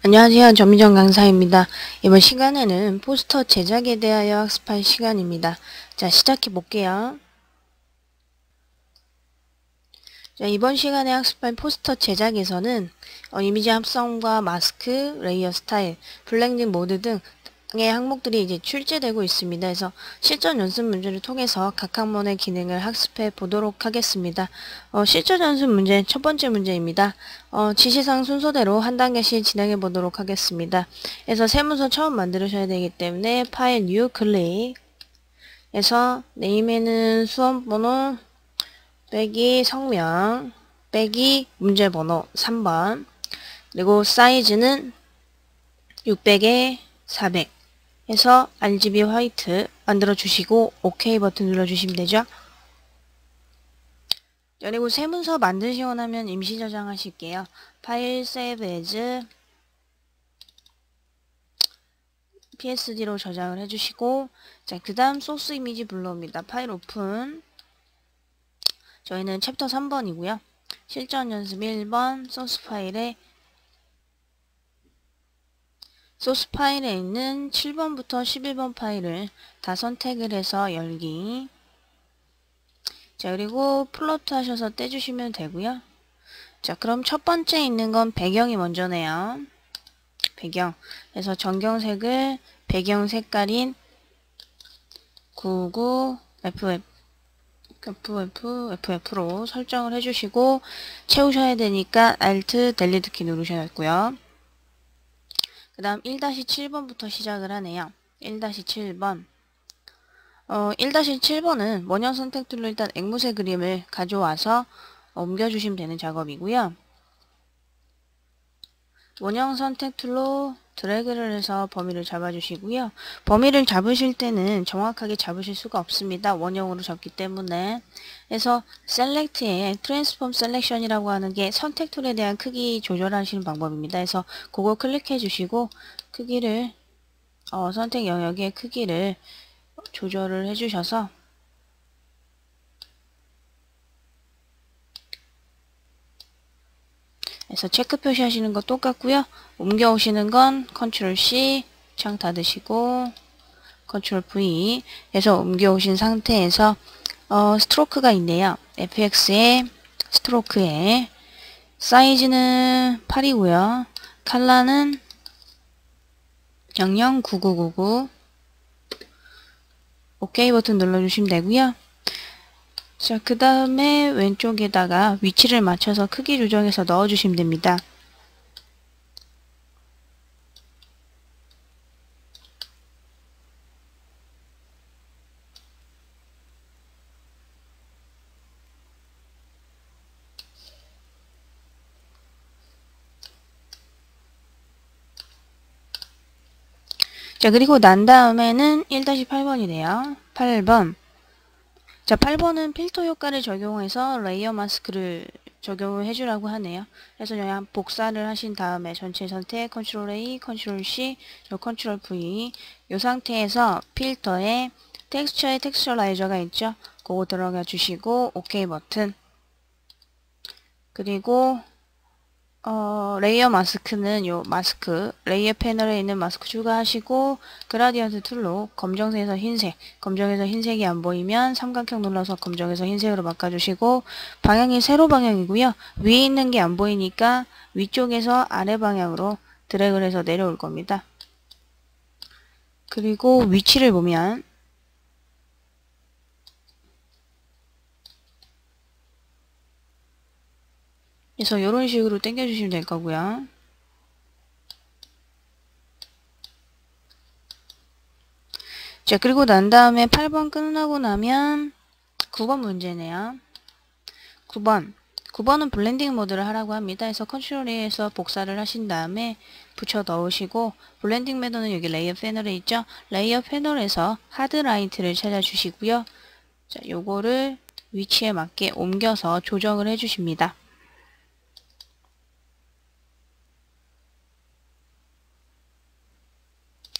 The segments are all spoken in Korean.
안녕하세요. 전미정 강사입니다. 이번 시간에는 포스터 제작에 대하여 학습할 시간입니다. 자, 시작해 볼게요. 자, 이번 시간에 학습할 포스터 제작에서는 이미지 합성과 마스크, 레이어 스타일, 블렌딩 모드 등의 항목들이 이제 출제되고 있습니다. 그래서 실전 연습 문제를 통해서 각 학문의 기능을 학습해 보도록 하겠습니다. 실전 연습 문제 첫 번째 문제입니다. 지시사항 순서대로 한 단계씩 진행해 보도록 하겠습니다. 그래서 세문서 처음 만들으셔야 되기 때문에 파일 뉴 클릭 해서 네임에는 수험번호 빼기 성명 빼기 문제번호 3번 그리고 사이즈는 600에 400 해서 RGB 화이트 만들어 주시고 OK 버튼 눌러 주시면 되죠. 그리고 세문서 만드시고 나면 임시 저장하실게요. 파일 save as PSD로 저장을 해주시고 자, 그 다음 소스 이미지 불러옵니다. 파일 오픈. 저희는 챕터 3번이고요. 실전 연습 1번 소스 파일에 있는 7번부터 11번 파일을 다 선택을 해서 열기. 자, 그리고 플로트 하셔서 떼주시면 되고요. 자, 그럼 첫 번째 있는 건 배경이 먼저네요. 배경. 그래서 전경색을 배경 색깔인 99FF로 설정을 해주시고 채우셔야 되니까 Alt 델리트 키 누르셔야겠고요. 그 다음 1-7번부터 시작을 하네요. 1-7번 1-7번은 원형 선택 툴로 일단 앵무새 그림을 가져와서 옮겨주시면 되는 작업이고요. 원형 선택 툴로 드래그를 해서 범위를 잡아주시고요. 범위를 잡으실 때는 정확하게 잡으실 수가 없습니다. 원형으로 잡기 때문에. 그래서 셀렉트에 트랜스폼 셀렉션이라고 하는 게 선택 툴에 대한 크기 조절하시는 방법입니다. 그래서 그거 클릭해 주시고 크기를 선택 영역의 크기를 조절을 해 주셔서 그래서 체크 표시하시는 거 똑같고요. 옮겨오시는 건 컨트롤 C 창 닫으시고 컨트롤 V 해서 옮겨오신 상태에서 스트로크가 있네요. FX에 스트로크에 사이즈는 8이고요. 컬러는 009999 OK 버튼 눌러주시면 되고요. 자, 그 다음에 왼쪽에다가 위치를 맞춰서 크기 조정해서 넣어주시면 됩니다. 자, 그리고 난 다음에는 1-8번이네요. 8번. 자, 8번은 필터 효과를 적용해서 레이어 마스크를 적용을 해주라고 하네요. 그래서 그냥 복사를 하신 다음에 전체 선택, 컨트롤 A, 컨트롤 C, 컨트롤 V 이 상태에서 필터에 텍스처에 텍스처라이저가 있죠. 그거 들어가 주시고 OK 버튼 그리고 레이어 마스크는 요 마스크 레이어 패널에 있는 마스크 추가하시고 그라디언트 툴로 검정색에서 흰색 검정에서 흰색이 안 보이면 삼각형 눌러서 검정에서 흰색으로 바꿔주시고 방향이 세로 방향이고요. 위에 있는 게 안 보이니까 위쪽에서 아래 방향으로 드래그를 해서 내려올 겁니다. 그리고 위치를 보면 그래서 이런 식으로 당겨주시면 될 거고요. 자, 그리고 난 다음에 8번 끝나고 나면 9번 문제네요. 9번은 블렌딩 모드를 하라고 합니다. 그래서 컨트롤 A에서 복사를 하신 다음에 붙여 넣으시고 블렌딩 매너는 여기 레이어 패널에 있죠. 레이어 패널에서 하드 라이트를 찾아주시고요. 자, 요거를 위치에 맞게 옮겨서 조정을 해주십니다.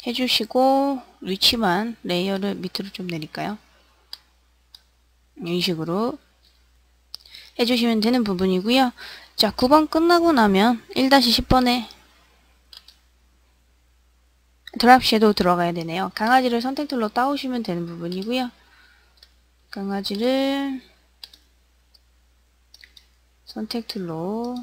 해주시고 위치만 레이어를 밑으로 좀 내릴까요? 이 식으로 해주시면 되는 부분이고요. 자, 9번 끝나고 나면 1-10번에 드랍 섀도우 들어가야 되네요. 강아지를 선택 툴로 따오시면 되는 부분이고요. 강아지를 선택 툴로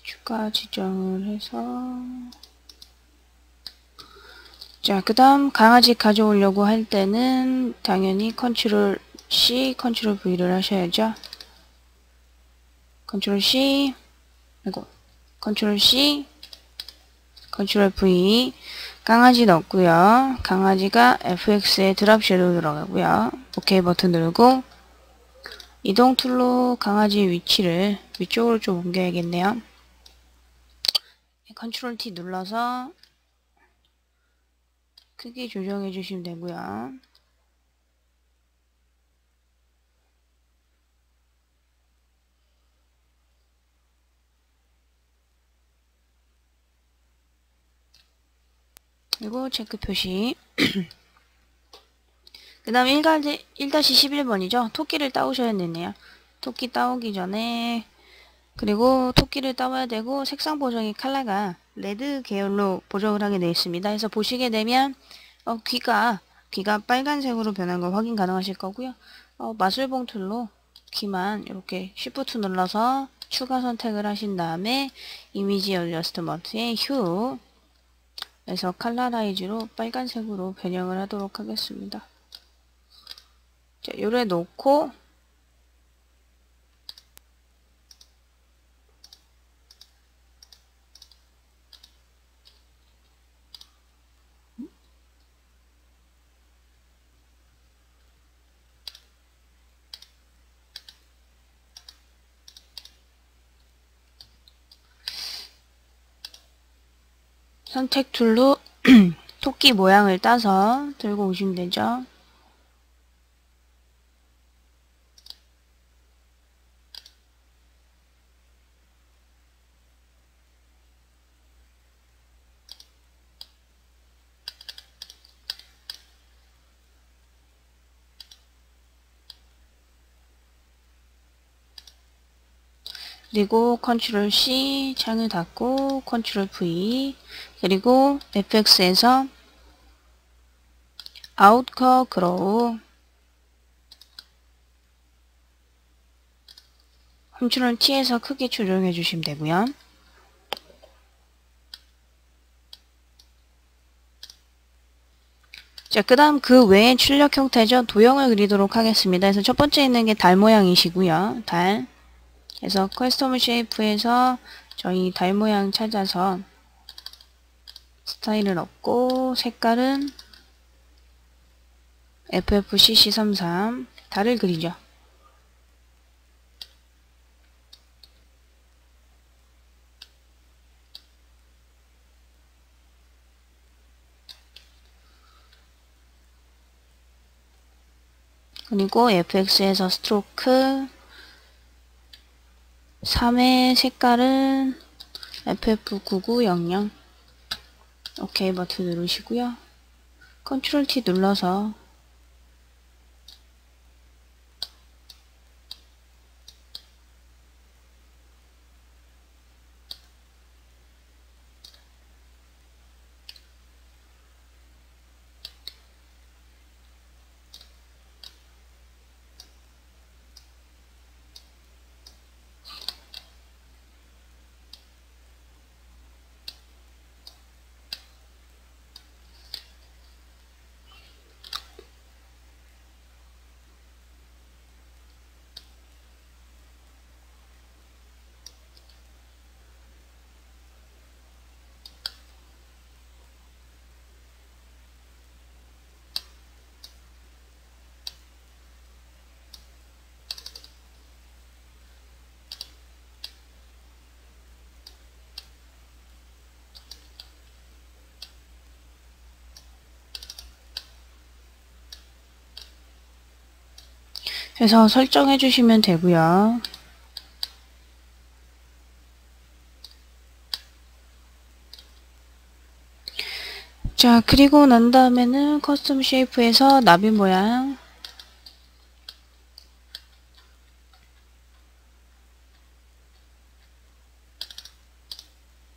추가 지정을 해서 자, 그 다음 강아지 가져오려고 할 때는 당연히 컨트롤 C, 컨트롤 V를 하셔야죠. 컨트롤 C, 아이고, 컨트롤 C, 컨트롤 V. 강아지 넣고요. 강아지가 FX에 드랍 섀도우 들어가고요. OK 버튼 누르고 이동 툴로 강아지 위치를 위쪽으로 좀 옮겨야겠네요. 컨트롤 T 눌러서 크기 조정해 주시면 되고요. 그리고 체크 표시. 그 다음 1-11번이죠. 토끼를 따오셔야 되네요. 토끼 따오기 전에 그리고 토끼를 따와야 되고 색상 보정이 컬러가 레드 계열로 보정을 하게 되어 있습니다. 그래서 보시게 되면 귀가 빨간색으로 변한 걸 확인 가능하실 거고요. 마술봉 툴로 귀만 이렇게 Shift 눌러서 추가 선택을 하신 다음에 이미지 어저스트먼트의 휴 에서 컬러라이즈로 빨간색으로 변형을 하도록 하겠습니다. 자, 요래 놓고 선택 툴로 토끼 모양을 따서 들고 오시면 되죠. 그리고 컨트롤 C 창을 닫고 컨트롤 V 그리고 FX에서 아웃커 그로우 컨트롤 T에서 크기 조정해 주시면 되고요. 자, 그 다음 그 외에 출력 형태죠. 도형을 그리도록 하겠습니다. 그래서 첫 번째 있는 게 달 모양이시고요. 달. 그래서 커스텀 쉐이프에서 저희 달 모양 찾아서 스타일을 얻고 색깔은 FFCC33 달을 그리죠. 그리고 FX에서 스트로크 3의 색깔은 FF9900 OK 버튼 누르시고요. 컨트롤 T 눌러서 해서 설정해 주시면 되고요. 자, 그리고 난 다음에는 커스텀 쉐이프에서 나비 모양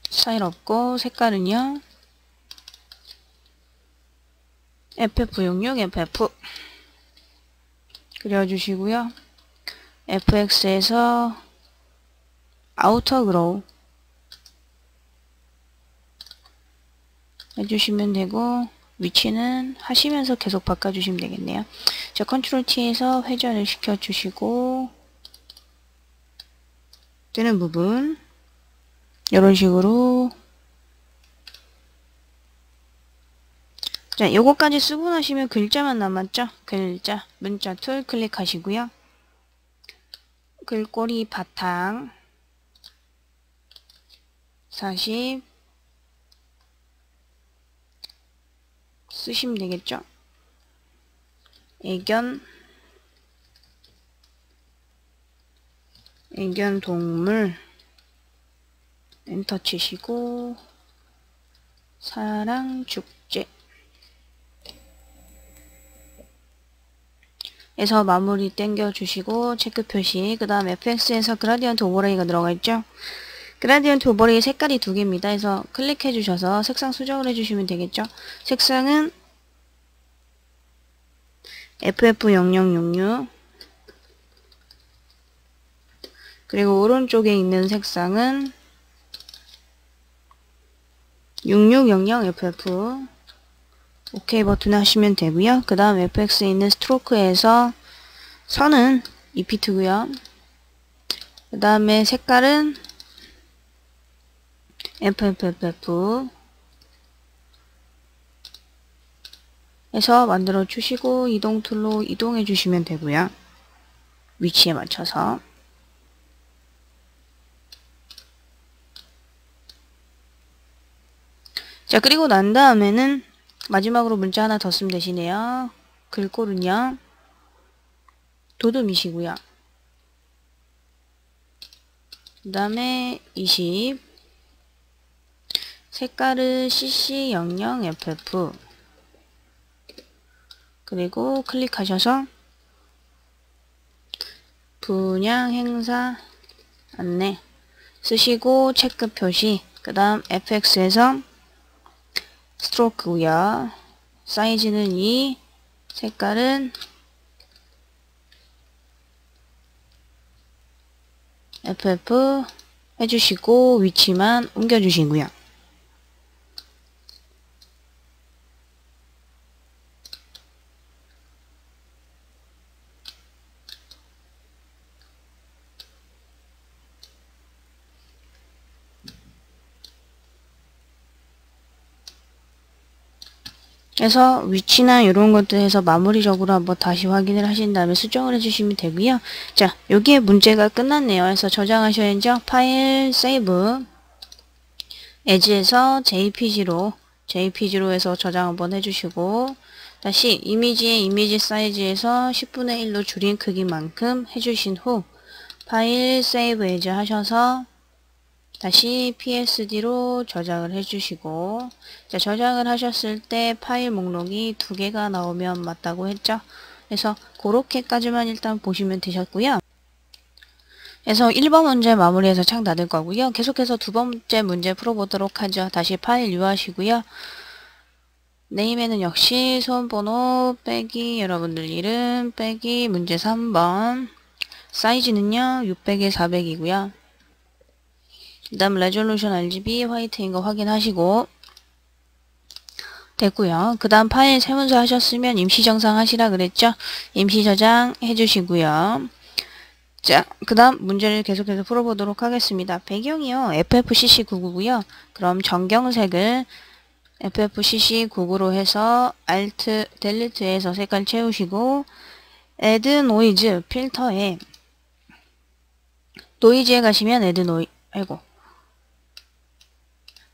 스타일 없고 색깔은요 FF66 FF 그려주시고요. FX에서 아우터 그로우 해주시면 되고 위치는 하시면서 계속 바꿔주시면 되겠네요. 자, 컨트롤 T에서 회전을 시켜주시고 뜨는 부분 이런 식으로 자, 요거까지 쓰고 나시면 글자만 남았죠? 글자, 문자 툴 클릭하시고요. 글꼬리 바탕 40 쓰시면 되겠죠? 애견 동물 엔터 치시고 사랑 축제 에서 마무리 땡겨주시고 체크 표시 그 다음 FX에서 그라디언트 오버레이가 들어가 있죠. 그라디언트 오버레이 색깔이 두 개입니다. 해서 클릭해 주셔서 색상 수정을 해주시면 되겠죠. 색상은 FF0066 그리고 오른쪽에 있는 색상은 6600FF OK 버튼 하시면 되고요. 그 다음 FX에 있는 스트로크에서 선은 2피트고요. 그 다음에 색깔은 FFFF 해서 만들어 주시고 이동 툴로 이동해 주시면 되고요. 위치에 맞춰서 자, 그리고 난 다음에는 마지막으로 문자 하나 더 쓰면 되시네요. 글꼴은요 도둠이시고요. 그 다음에 20 색깔은 CC00FF 그리고 클릭하셔서 분양 행사 안내 쓰시고 체크 표시 그 다음 FX에서 스트로크고요. 사이즈는 2 색깔은 FF 해주시고 위치만 옮겨주시고요. 그래서 위치나 이런 것들 해서 마무리적으로 한번 다시 확인을 하신 다음에 수정을 해주시면 되고요. 자, 여기에 문제가 끝났네요. 그래서 저장하셔야죠. 파일, 세이브, 에즈에서 JPG로 해서 저장 한번 해주시고 다시 이미지의 이미지 사이즈에서 10분의 1로 줄인 크기만큼 해주신 후 파일, 세이브, 에즈 하셔서 다시 PSD로 저장을 해주시고 자, 저장을 하셨을 때 파일 목록이 두 개가 나오면 맞다고 했죠. 그래서 그렇게까지만 일단 보시면 되셨고요. 그래서 1번 문제 마무리해서 창 닫을 거고요. 계속해서 두 번째 문제 풀어보도록 하죠. 다시 파일 유하시고요. 네임에는 역시 소원번호 빼기 여러분들 이름 빼기 문제 3번 사이즈는요 600에 400이고요. 그 다음 레졸루션 RGB 화이트인 거 확인하시고 됐고요. 그 다음 파일 세문서 하셨으면 임시 정상 하시라 그랬죠. 임시 저장 해주시고요. 자, 그 다음 문제를 계속해서 풀어보도록 하겠습니다. 배경이요 FFCC99고요. 그럼 전경색을 FFCC99로 해서 Alt 델리트해서 색깔 채우시고 Add Noise 필터에 노이즈에 가시면 Add Noise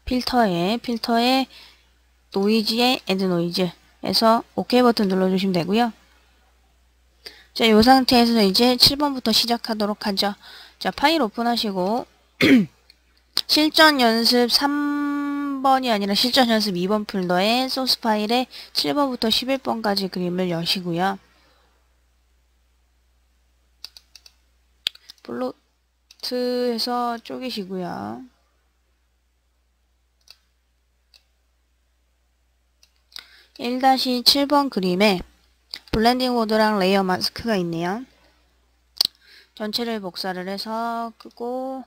필터에 노이즈에 Add Noise 해서 OK 버튼 눌러주시면 되고요. 자, 이 상태에서 이제 7번부터 시작하도록 하죠. 자, 파일 오픈하시고 실전 연습 3번 3번이 아니라 실전 연습 2번 폴더에 소스 파일에 7번부터 11번까지 그림을 여시고요. 플로트해서 쪼개시고요. 1-7번 그림에 블렌딩 모드랑 레이어 마스크가 있네요. 전체를 복사를 해서 끄고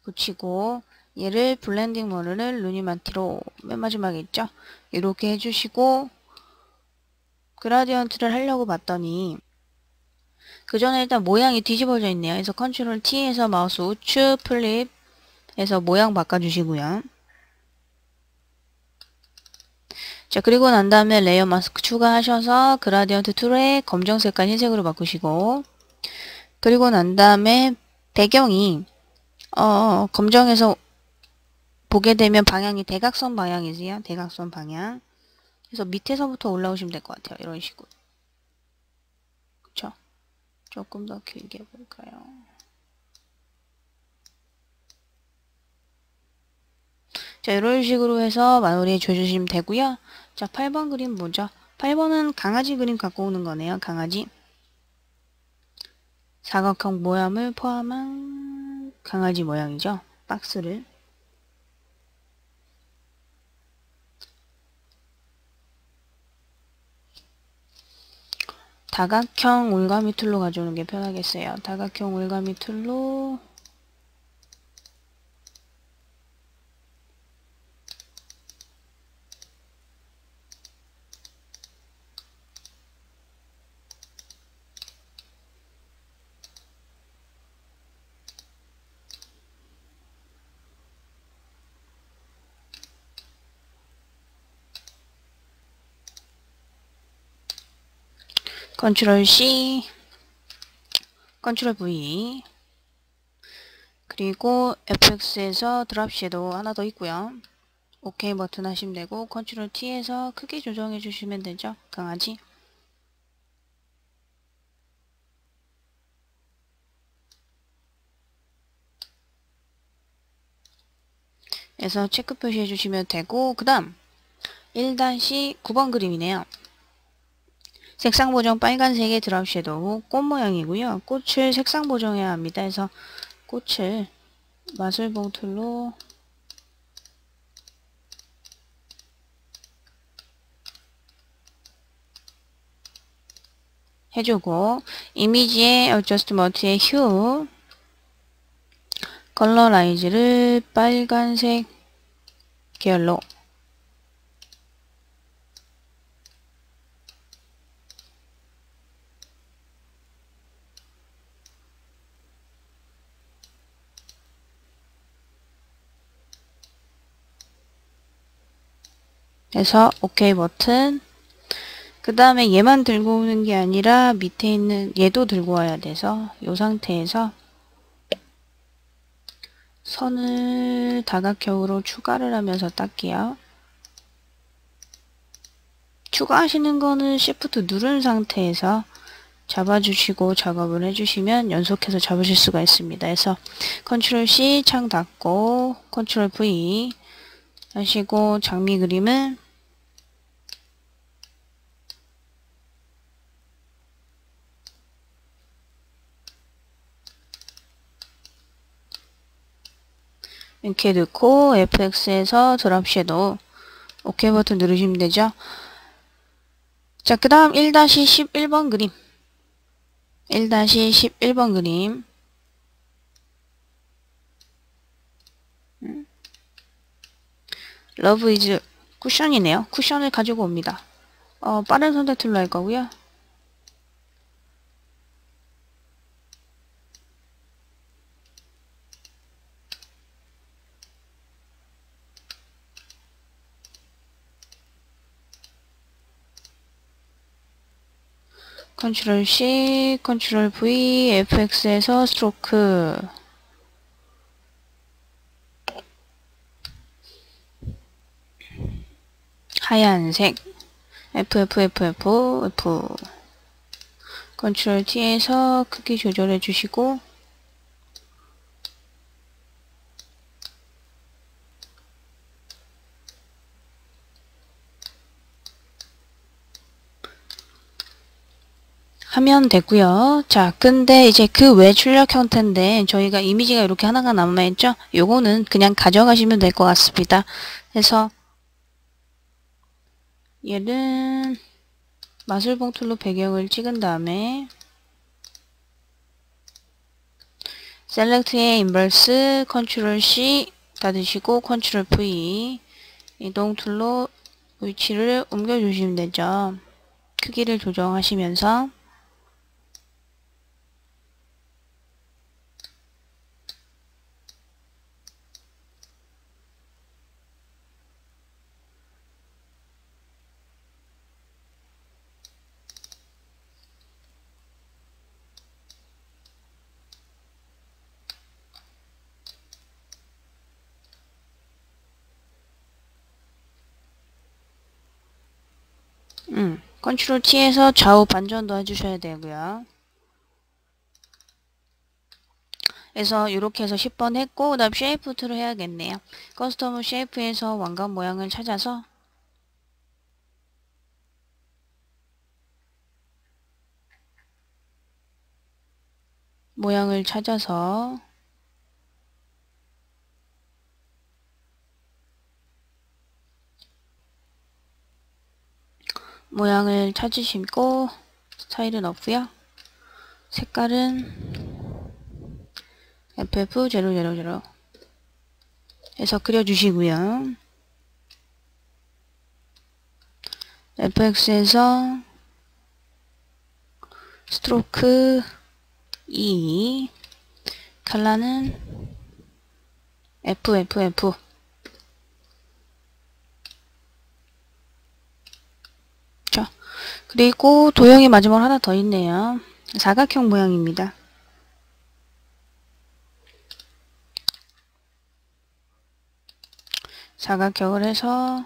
붙이고 얘를 블렌딩 모드를 루니만티로 맨 마지막에 있죠. 이렇게 해주시고 그라디언트를 하려고 봤더니 그 전에 일단 모양이 뒤집어져 있네요. 그래서 컨트롤 T에서 마우스 우측 플립해서 모양 바꿔주시고요. 자, 그리고 난 다음에 레이어 마스크 추가하셔서 그라디언트 툴에 검정색깔 흰색으로 바꾸시고 그리고 난 다음에 배경이 검정에서 보게 되면 방향이 대각선 방향이세요. 대각선 방향. 그래서 밑에서부터 올라오시면 될 것 같아요. 이런 식으로. 그쵸? 조금 더 길게 볼까요? 자, 이런 식으로 해서 마무리해 줘주시면 되고요. 자, 8번 그림 뭐죠? 8번은 강아지 그림 갖고 오는 거네요. 강아지. 사각형 모양을 포함한 강아지 모양이죠. 박스를. 다각형 올가미 툴로 가져오는 게 편하겠어요. 다각형 올가미 툴로 컨트롤 C, 컨트롤 V, 그리고 FX에서 드랍 섀도우 하나 더 있고요. OK 버튼 하시면 되고 컨트롤 T에서 크기 조정해 주시면 되죠. 강아지. 그래서 체크 표시해 주시면 되고 그 다음 1-9번 그림이네요. 색상 보정 빨간색의 드랍 섀도우 꽃 모양이고요. 꽃을 색상 보정해야 합니다. 그래서 꽃을 마술봉 툴로 해주고 이미지의 어저스트먼트의 휴 컬러 라이즈를 빨간색 계열로 해서 OK 버튼. 그 다음에 얘만 들고 오는 게 아니라 밑에 있는 얘도 들고 와야 돼서 이 상태에서 선을 다각형으로 추가를 하면서 닦게요. 추가하시는 거는 Shift 누른 상태에서 잡아주시고 작업을 해주시면 연속해서 잡으실 수가 있습니다. 그래서 컨트롤 C 창 닫고 컨트롤 V 하시고 장미 그림은 이렇게 넣고 FX에서 드랍 섀도우 OK 버튼 누르시면 되죠. 자, 그 다음 1-11번 그림 1-11번 그림 러브 이즈 쿠션이네요. 쿠션을 가지고 옵니다. 빠른 선택 툴로 할 거고요. 컨트롤 C, 컨트롤 V, FX에서 스트로크 하얀색 F 컨트롤 T에서 크기 조절해 주시고 하면 되고요. 자, 근데 이제 그 외 출력 형태인데 저희가 이미지가 이렇게 하나가 남아있죠? 요거는 그냥 가져가시면 될 것 같습니다. 그래서 얘는 마술봉 툴로 배경을 찍은 다음에 셀렉트의 인버스 컨트롤 C 닫으시고 컨트롤 V 이동 툴로 위치를 옮겨주시면 되죠. 크기를 조정하시면서 컨트롤 T에서 좌우 반전도 해주셔야 되고요. 그래서 이렇게 해서 10번 했고 그 다음 쉐이프 툴을 해야겠네요. 커스텀 쉐이프에서 왕관 모양을 찾아서 모양을 찾아서 모양을 찾으시고 스타일은 없고요. 색깔은 FF000 해서 그려주시고요. FX에서 스트로크 2 컬러는 FFF 자, 그리고 도형이 마지막으로 하나 더 있네요. 사각형 모양입니다. 사각형을 해서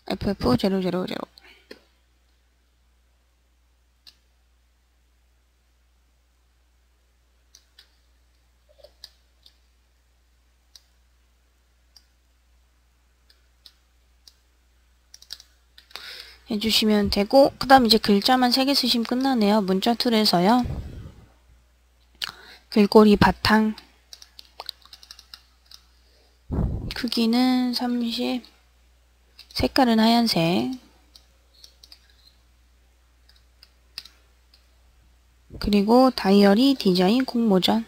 FF000 해주시면 되고 그 다음 이제 글자만 3개 쓰시면 끝나네요. 문자 툴에서요. 글꼴이 바탕 크기는 30 색깔은 하얀색 그리고 다이어리 디자인 공모전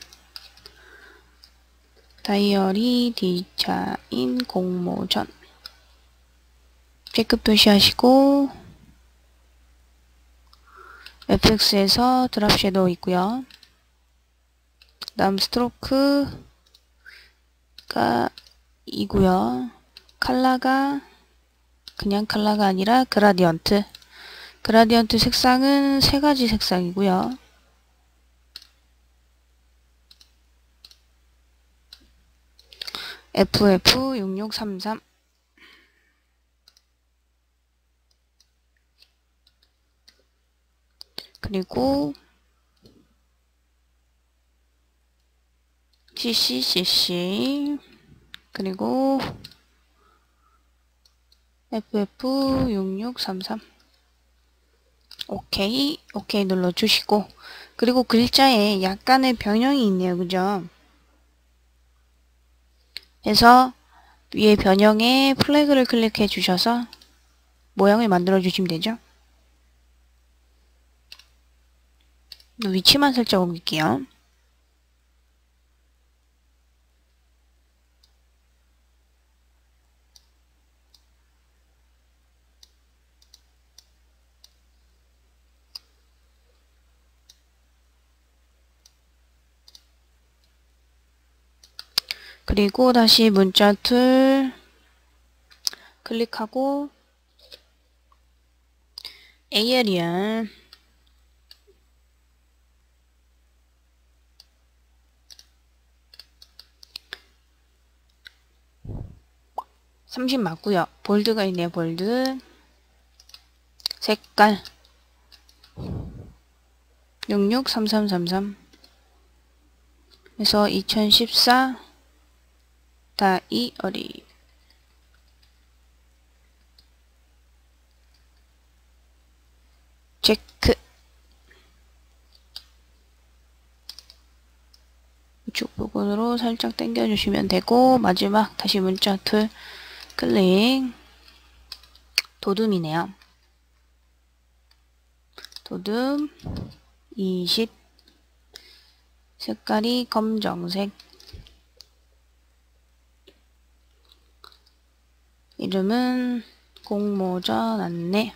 다이어리 디자인 공모전 체크 표시하시고 FX에서 드랍 섀도우 있고요. 그 다음 스트로크가 이고요. 컬러가 그냥 컬러가 아니라 그라디언트 색상은 3가지 색상이고요. FF6633 그리고 CC 그리고 FF6633 오케이 눌러주시고 그리고 글자에 약간의 변형이 있네요. 그죠? 그래서 위에 변형에 플래그를 클릭해 주셔서 모양을 만들어 주시면 되죠. 위치만 살짝 옮길게요. 그리고 다시 문자 툴 클릭하고 에어리얼 30 맞고요. 볼드가 있네요. 볼드 색깔 663333 그래서 2014 다이어리 체크. 우측 부분으로 살짝 당겨주시면 되고, 마지막 다시 문자 툴 클릭. 도둠이네요. 도둠 20, 색깔이 검정색, 이름은 공모전 안내.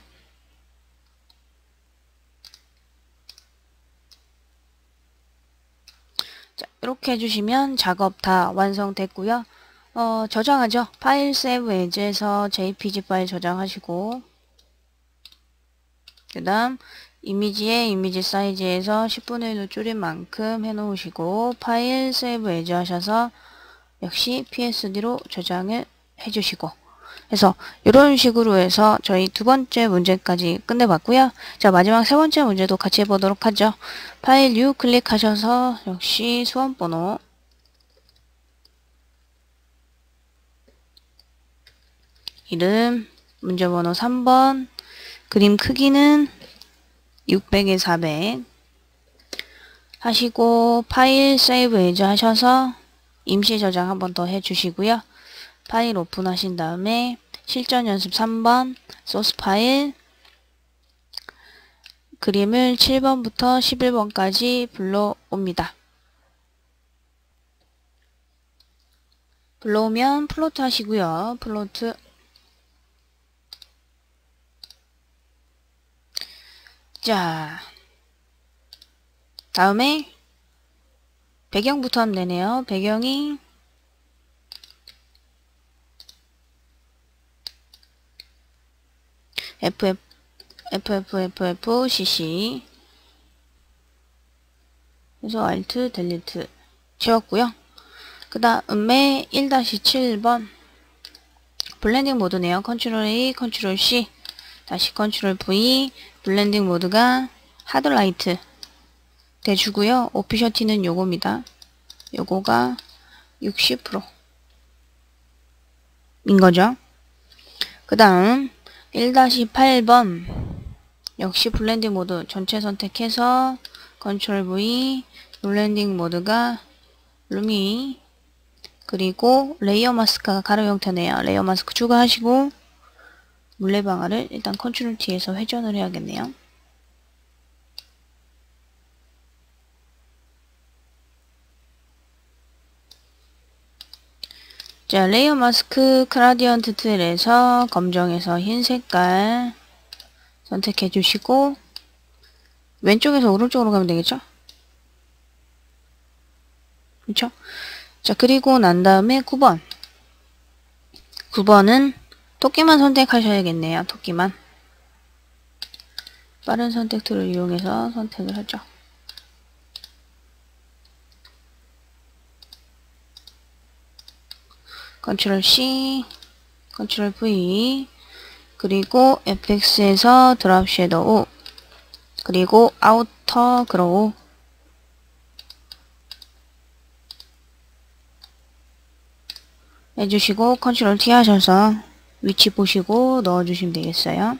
자, 이렇게 해주시면 작업 다 완성됐고요. 저장하죠. 파일 세이브 에즈에서 JPG 파일 저장하시고, 그 다음 이미지의 이미지 사이즈에서 10분의 1로 줄인 만큼 해놓으시고, 파일 세이브 에즈 하셔서 역시 PSD로 저장을 해주시고, 그래서 이런 식으로 해서 저희 두 번째 문제까지 끝내봤고요. 자, 마지막 세 번째 문제도 같이 해보도록 하죠. 파일 뉴 클릭하셔서 역시 수험번호, 이름, 문제번호 3번, 그림 크기는 600에 400 하시고, 파일 세이브 에즈 하셔서 임시 저장 한 번 더 해주시고요. 파일 오픈하신 다음에 실전 연습 3번 소스 파일, 그림을 7번부터 11번까지 불러옵니다. 불러오면 플로트 하시고요. 플로트. 자, 다음에 배경부터 하면 되네요. 배경이 FFFFCC, 그래서 Alt 델리트 채웠고요. 그 다음에 1-7번 블렌딩 모드네요. 컨트롤 A, 컨트롤 C, 다시 컨트롤 V. 블렌딩 모드가 하드라이트 대주고요. 오피셔티는 요겁니다. 요거가 60%인 거죠. 그 다음 1-8번 역시 블렌딩 모드 전체 선택해서 컨트롤 V, 블렌딩 모드가 루미, 그리고 레이어 마스크가 가로 형태네요. 레이어 마스크 추가하시고, 물레방아를 일단 컨트롤 T에서 회전을 해야겠네요. 자, 레이어 마스크 그라디언트 툴에서 검정에서 흰 색깔 선택해 주시고, 왼쪽에서 오른쪽으로 가면 되겠죠? 그렇죠? 자, 그리고 난 다음에 9번. 9번은 토끼만 선택하셔야겠네요. 토끼만. 빠른 선택 툴을 이용해서 선택을 하죠. 컨트롤 C, 컨트롤 V, 그리고 FX에서 드랍 섀도우, 그리고 아우터 그로우, 해주시고 컨트롤 T 하셔서 위치 보시고 넣어주시면 되겠어요.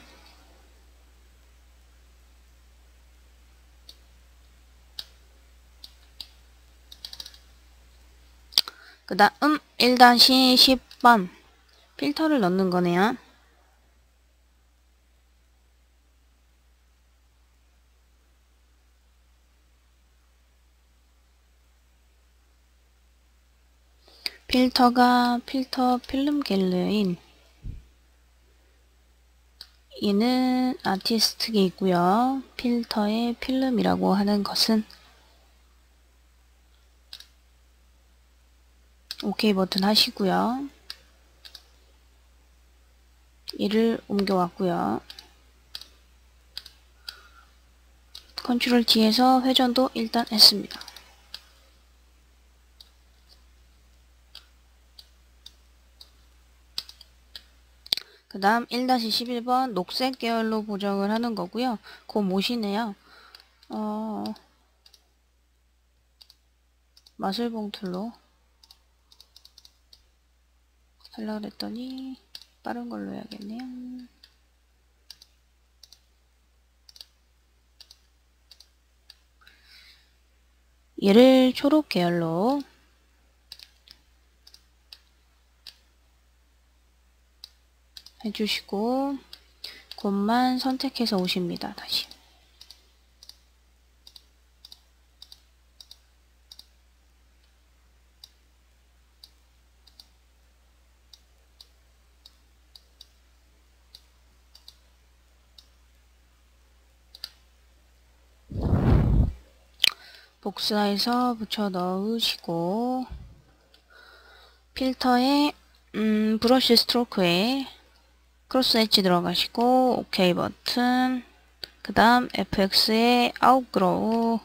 그 다음 1-10번 필터를 넣는 거네요. 필터가 필터 필름 갤러리인, 얘는 아티스트게 있고요. 필터의 필름이라고 하는 것은 OK 버튼 하시고요. 얘를 옮겨왔고요. 컨트롤 T에서 회전도 일단 했습니다. 그 다음 1-11번 녹색 계열로 보정을 하는 거고요. 그 못이네요. 마술봉 툴로 하려고 그랬더니 빠른 걸로 해야겠네요. 얘를 초록 계열로 해주시고 곳만 선택해서 오십니다. 다시. 복사해서 붙여 넣으시고 필터에 브러쉬 스트로크에 크로스 엣지 들어가시고 OK 버튼, 그 다음 FX에 아웃그로우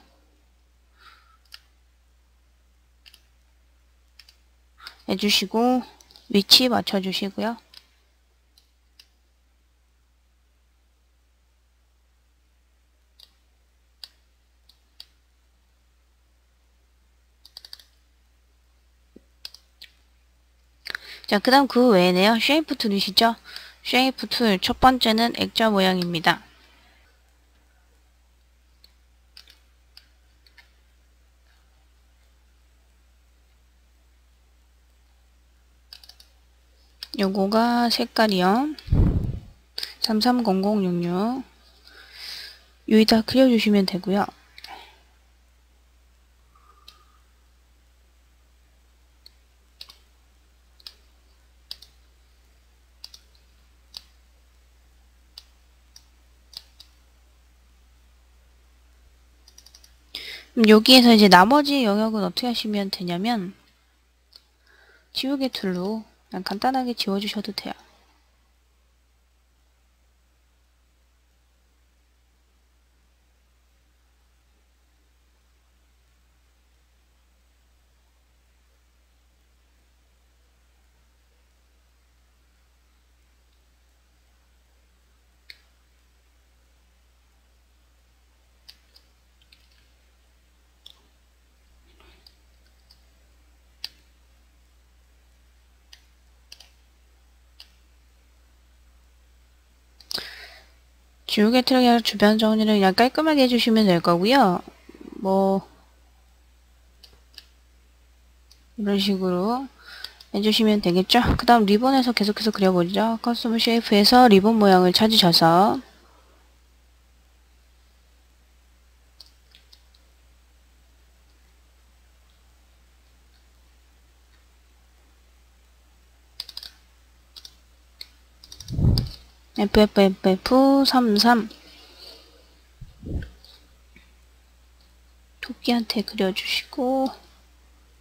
해주시고 위치 맞춰주시고요. 자, 그 다음 그 외에네요. 쉐이프 툴이시죠? 쉐이프 툴 첫 번째는 액자 모양입니다. 요거가 색깔이요. 330066 여기다 그려주시면 되고요. 여기에서 이제 나머지 영역은 어떻게 하시면 되냐면 지우개 툴로 그냥 간단하게 지워주셔도 돼요. 지우개 툴이 아니라 주변 정리를 그냥 깔끔하게 해주시면 될 거고요. 뭐 이런 식으로 해주시면 되겠죠. 그 다음 리본에서 계속해서 그려보죠. 커스텀 쉐이프에서 리본 모양을 찾으셔서 FFFF33 토끼한테 그려주시고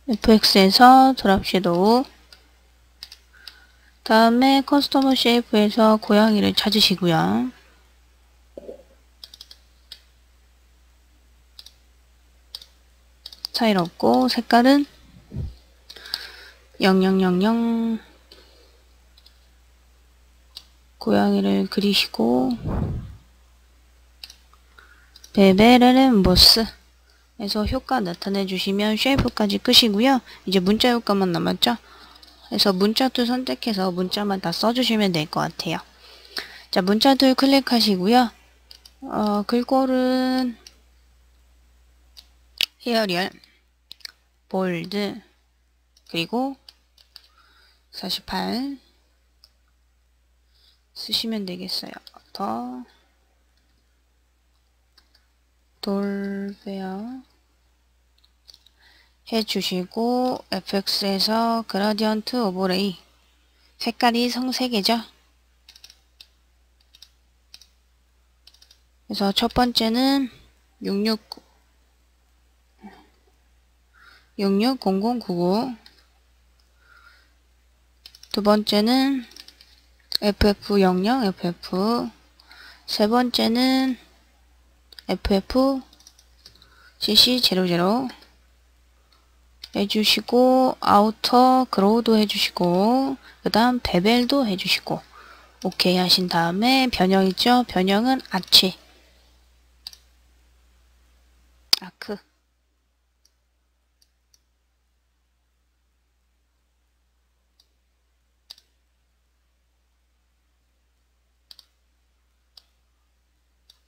FX에서 드랍 섀도우 다음에 커스텀 쉐이프에서 고양이를 찾으시고요. 스타일 없고 색깔은 0000 고양이를 그리시고 베베르는 모스 에서 효과 나타내 주시면 쉐이프까지 끄시고요. 이제 문자 효과만 남았죠. 그래서 문자 툴 선택해서 문자만 다 써주시면 될 것 같아요. 자, 문자 툴 클릭하시고요. 글꼴은 히어리얼, 볼드, 그리고 48 쓰시면 되겠어요. 더 돌베어 해주시고 FX에서 그라디언트 오버레이 색깔이 성색이죠. 그래서 첫 번째는 660099 두 번째는 FF00 FF 세 번째는 FF CC00 해주시고 아우터 그로우도 해주시고 그 다음 베벨도 해주시고 오케이 하신 다음에 변형 있죠? 변형은 아치 아크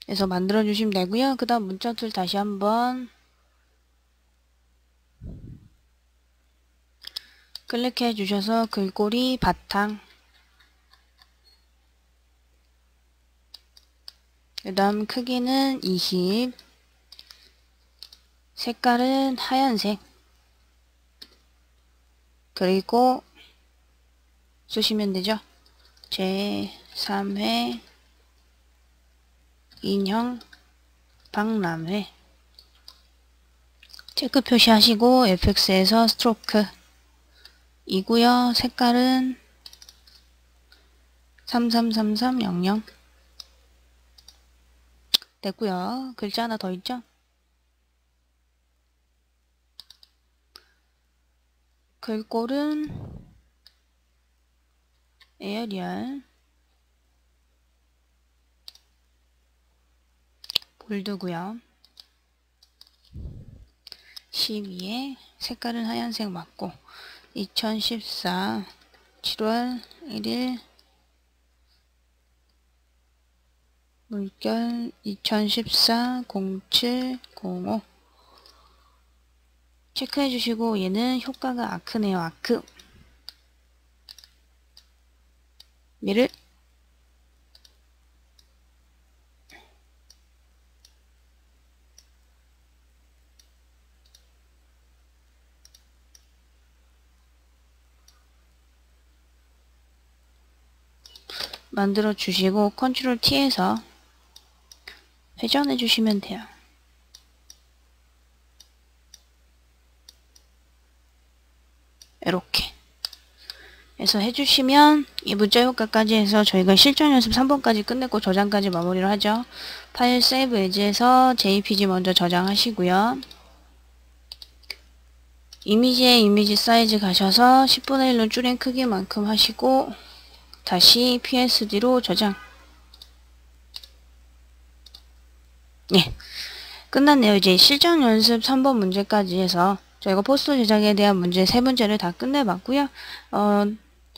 해서 만들어 주시면 되고요. 그 다음 문자 툴 다시 한번 클릭해 주셔서 글꼴이 바탕, 그 다음 크기는 20, 색깔은 하얀색, 그리고 쓰시면 되죠. 제3회 인형 박람회 체크 표시하시고 FX에서 스트로크 이고요. 색깔은 333300 됐고요. 글자 하나 더 있죠. 글꼴은 에어리얼 볼드고요. 12에 색깔은 하얀색 맞고 2014 7월 1일 물결 2014 0705 체크해 주시고 얘는 효과가 아크네요. 아크 얘를 만들어 주시고 컨트롤 T에서 회전해 주시면 돼요. 이렇게 해서 해주시면 이 문자 효과까지 해서 저희가 실전 연습 3번까지 끝냈고 저장까지 마무리를 하죠. 파일 세이브 에즈에서 JPG 먼저 저장하시고요. 이미지에 이미지 사이즈 가셔서 10분의 1로 줄인 크기만큼 하시고 다시 PSD로 저장. 예, 끝났네요. 이제 실전 연습 3번 문제까지 해서 저희가 포스터 제작에 대한 문제 3문제를 다 끝내봤고요.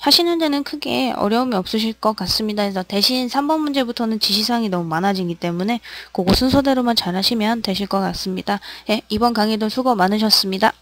하시는 데는 크게 어려움이 없으실 것 같습니다. 그래서 대신 3번 문제부터는 지시사항이 너무 많아지기 때문에 그거 순서대로만 잘 하시면 되실 것 같습니다. 예, 이번 강의도 수고 많으셨습니다.